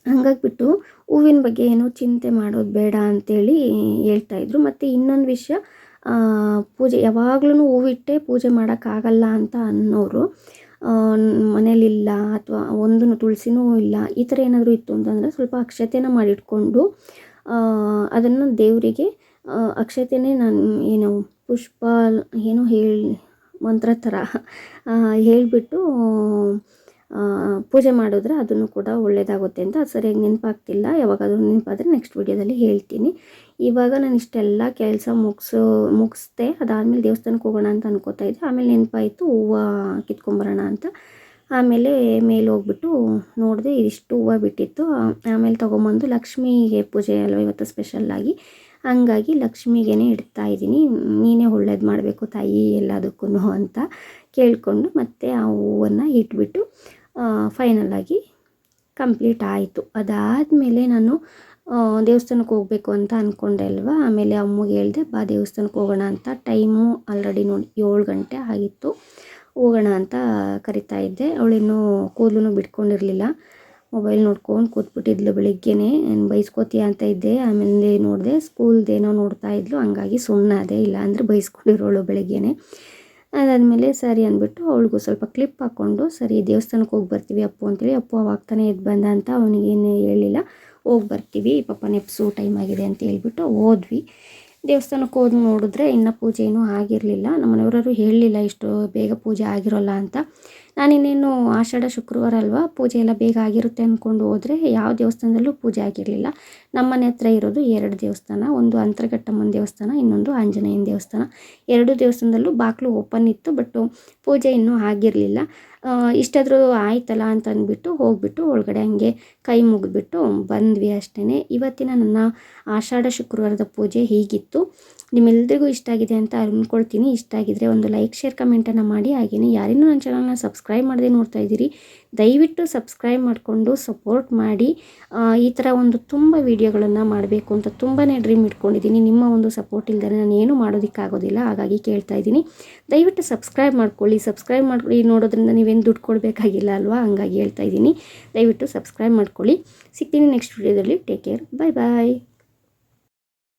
Speaker 1: ಹಾಗಾಗ್ಬಿಟ್ಟು ಹೂವಿನ ಬಗ್ಗೆ ಏನೂ ಚಿಂತೆ ಮಾಡೋದು ಬೇಡ ಅಂತೇಳಿ ಹೇಳ್ತಾಯಿದ್ರು. ಮತ್ತು ಇನ್ನೊಂದು ವಿಷಯ, ಪೂಜೆ ಯಾವಾಗ್ಲೂ ಹೂವಿಟ್ಟೇ ಪೂಜೆ ಮಾಡೋಕ್ಕಾಗಲ್ಲ ಅಂತ ಅನ್ನೋರು, ಮನೇಲಿಲ್ಲ ಅಥವಾ ಒಂದು ತುಳಸಿನೂ ಇಲ್ಲ, ಈ ಥರ ಏನಾದರೂ ಇತ್ತು ಅಂತಂದರೆ ಸ್ವಲ್ಪ ಅಕ್ಷತೆನ ಮಾಡಿಟ್ಕೊಂಡು ಅದನ್ನು ದೇವರಿಗೆ ಅಕ್ಷತೆನೇ ನಾನು ಏನು ಪುಷ್ಪ ಏನೋ ಮಂತ್ರ ಥರ ಹೇಳಿಬಿಟ್ಟು ಪೂಜೆ ಮಾಡಿದ್ರೆ ಅದನ್ನು ಕೂಡ ಒಳ್ಳೆಯದಾಗುತ್ತೆ ಅಂತ. ಅದು ಸರಿಯಾಗಿ ನೆನಪಾಗ್ತಿಲ್ಲ, ಯಾವಾಗಾದರೂ ನೆನಪಾದರೆ ನೆಕ್ಸ್ಟ್ ವೀಡಿಯೋದಲ್ಲಿ ಹೇಳ್ತೀನಿ. ಇವಾಗ ನಾನು ಇಷ್ಟೆಲ್ಲ ಕೆಲಸ ಮುಗಿಸ್ದೆ. ಅದಾದಮೇಲೆ ದೇವಸ್ಥಾನಕ್ಕೆ ಹೋಗೋಣ ಅಂತ ಅನ್ಕೋತಾ ಇದ್ದೆ. ಆಮೇಲೆ ನೆನಪಾಯಿತು ಹೂವು ಕಿತ್ಕೊಂಬರೋಣ ಅಂತ. ಆಮೇಲೆ ಮೇಲೆ ಹೋಗ್ಬಿಟ್ಟು ನೋಡಿದೆ, ಇದಿಷ್ಟು ಹೂವು ಬಿಟ್ಟಿತ್ತು. ಆಮೇಲೆ ತೊಗೊಂಬಂದು ಲಕ್ಷ್ಮಿಗೆ ಪೂಜೆ ಅಲ್ವ ಇವತ್ತು ಸ್ಪೆಷಲ್ಲಾಗಿ, ಹಂಗಾಗಿ ಲಕ್ಷ್ಮಿಗೇ ಇಡ್ತಾ ಇದ್ದೀನಿ. ನೀನೇ ಒಳ್ಳೇದು ಮಾಡಬೇಕು ತಾಯಿ ಎಲ್ಲದಕ್ಕೂ ಅಂತ ಕೇಳಿಕೊಂಡು ಮತ್ತೆ ಆ ಹೂವನ್ನು ಇಟ್ಬಿಟ್ಟು ಫೈನಲಾಗಿ ಕಂಪ್ಲೀಟ್ ಆಯಿತು. ಅದಾದಮೇಲೆ ನಾನು ದೇವಸ್ಥಾನಕ್ಕೆ ಹೋಗಬೇಕು ಅಂತ ಅಂದ್ಕೊಂಡೆ ಅಲ್ವಾ. ಆಮೇಲೆ ಅಮ್ಮಗೆ ಹೇಳಿದೆ, ಬಾ ದೇವಸ್ಥಾನಕ್ಕೆ ಹೋಗೋಣ ಅಂತ. ಟೈಮು ಆಲ್ರೆಡಿ ನೋಡಿ 7 ಗಂಟೆ ಆಗಿತ್ತು. ಹೋಗೋಣ ಅಂತ ಕರಿತಾ ಇದ್ದೆ. ಅವಳಿನ್ನೂ ಕೂದಲು ಬಿಟ್ಕೊಂಡಿರಲಿಲ್ಲ, ಮೊಬೈಲ್ ನೋಡ್ಕೊಂಡು ಕೂತ್ಬಿಟ್ಟಿದ್ಲು. ಬೆಳಿಗ್ಗೆನೇ ಬೈಸ್ಕೋತೀಯ ಅಂತ ಇದ್ದೆ, ಆಮೇಲೆ ನೋಡಿದೆ ಸ್ಕೂಲ್ದೇನೋ ನೋಡ್ತಾ ಇದ್ಲು, ಹಂಗಾಗಿ ಸುಮ್ಮನಾದೆ, ಇಲ್ಲ ಅಂದರೆ ಬೈಸ್ಕೊಂಡಿರೋಳು ಬೆಳಿಗ್ಗೆನೇ. ಅದಾದಮೇಲೆ ಸರಿ ಅಂದ್ಬಿಟ್ಟು ಅವಳಿಗೂ ಸ್ವಲ್ಪ ಕ್ಲಿಪ್ ಹಾಕ್ಕೊಂಡು, ಸರಿ ದೇವಸ್ಥಾನಕ್ಕೆ ಹೋಗಿ ಬರ್ತೀವಿ ಅಪ್ಪು ಅಂತೇಳಿ, ಅಪ್ಪು ಅವಾಗ್ತಾನೆ ಎದ್ದು ಬಂದ ಅಂತ ಅವನಿಗೇನು ಹೇಳಿಲ್ಲ, ಹೋಗಿ ಬರ್ತೀವಿ ಪಾಪ ನೆಪ್ಸು ಟೈಮ್ ಆಗಿದೆ ಅಂತ ಹೇಳ್ಬಿಟ್ಟು ಹೋದ್ವಿ. ದೇವಸ್ಥಾನಕ್ಕೆ ಹೋಗಿ ನೋಡಿದ್ರೆ ಇನ್ನೂ ಪೂಜೆ ಏನೂ ಆಗಿರಲಿಲ್ಲ. ನಮ್ಮ ಮನೆಯವರೂ ಹೇಳಲಿಲ್ಲ ಇಷ್ಟು ಬೇಗ ಪೂಜೆ ಆಗಿರೋಲ್ಲ ಅಂತ. ನಾನಿನ್ನೇನು ಆಷಾಢ ಶುಕ್ರವಾರ ಅಲ್ವಾ, ಪೂಜೆ ಎಲ್ಲ ಬೇಗ ಆಗಿರುತ್ತೆ ಅಂದ್ಕೊಂಡು ಹೋದರೆ ಯಾವ ದೇವಸ್ಥಾನದಲ್ಲೂ ಪೂಜೆ ಆಗಿರಲಿಲ್ಲ. ನಮ್ಮ ಮನೆ ಹತ್ರ ಇರೋದು 2 ದೇವಸ್ಥಾನ, ಒಂದು ಅಂತರಘಟ್ಟಮ್ಮನ ದೇವಸ್ಥಾನ, ಇನ್ನೊಂದು ಆಂಜನೇಯನ ದೇವಸ್ಥಾನ. 2 ದೇವಸ್ಥಾನದಲ್ಲೂ ಬಾಗಿಲು ಓಪನ್ ಇತ್ತು, ಬಟ್ ಪೂಜೆ ಇನ್ನೂ ಆಗಿರಲಿಲ್ಲ. ಇಷ್ಟಾದರೂ ಆಯ್ತಲ್ಲ ಅಂತ ಅಂದ್ಬಿಟ್ಟು ಹೋಗ್ಬಿಟ್ಟು ಒಳಗಡೆ ಹಂಗೆ ಕೈ ಮುಗಿದ್ಬಿಟ್ಟು ಬಂದ್ವಿ ಅಷ್ಟೇ. ಇವತ್ತಿನ ನನ್ನ ಆಷಾಢ ಶುಕ್ರವಾರದ ಪೂಜೆ ಹೀಗಿತ್ತು. ನಿಮ್ಮೆಲ್ಲರಿಗೂ ಇಷ್ಟ ಆಗಿದೆ ಅಂತ ಅಂದ್ಕೊಳ್ತೀನಿ. ಇಷ್ಟ ಆಗಿದ್ರೆ ಒಂದು ಲೈಕ್, ಶೇರ್, ಕಮೆಂಟನ್ನು ಮಾಡಿ. ಹಾಗೆಯೇ ಯಾರಿನ್ನೂ ನನ್ನ ಚಾನಲ್ನ ಸಬ್ಸ್ಕ್ರೈಬ್ ಮಾಡದೆ ನೋಡ್ತಾ ಇದ್ದೀರಿ, ದಯವಿಟ್ಟು ಸಬ್ಸ್ಕ್ರೈಬ್ ಮಾಡಿಕೊಂಡು ಸಪೋರ್ಟ್ ಮಾಡಿ. ಈ ಥರ ಒಂದು ತುಂಬ ವೀಡಿಯೋಗಳನ್ನು ಮಾಡಬೇಕು ಅಂತ ತುಂಬಾ ಡ್ರೀಮ್ ಇಟ್ಕೊಂಡಿದ್ದೀನಿ. ನಿಮ್ಮ ಒಂದು ಸಪೋರ್ಟ್ ಇಲ್ಲದೆ ನಾನು ಏನೂ ಮಾಡೋದಕ್ಕಾಗೋದಿಲ್ಲ, ಹಾಗಾಗಿ ಕೇಳ್ತಾ ಇದ್ದೀನಿ, ದಯವಿಟ್ಟು ಸಬ್ಸ್ಕ್ರೈಬ್ ಮಾಡ್ಕೊಳ್ಳಿ. ಸಬ್ಸ್ಕ್ರೈಬ್ ಮಾಡ್ಕೊಳ್ಳಿ, ನೋಡೋದ್ರಿಂದ ನೀವೇನು ದುಡ್ಡು ಕೊಡಬೇಕಾಗಿಲ್ಲ ಅಲ್ವಾ, ಹಂಗಾಗಿ ಹೇಳ್ತಾ ಇದ್ದೀನಿ, ದಯವಿಟ್ಟು ಸಬ್ಸ್ಕ್ರೈಬ್ ಮಾಡ್ಕೊಳ್ಳಿ. ಸಿಗ್ತೀನಿ ನೆಕ್ಸ್ಟ್ ವೀಡಿಯೋದಲ್ಲಿ. ಟೇಕ್ ಕೇರ್, ಬಾಯ್ ಬಾಯ್.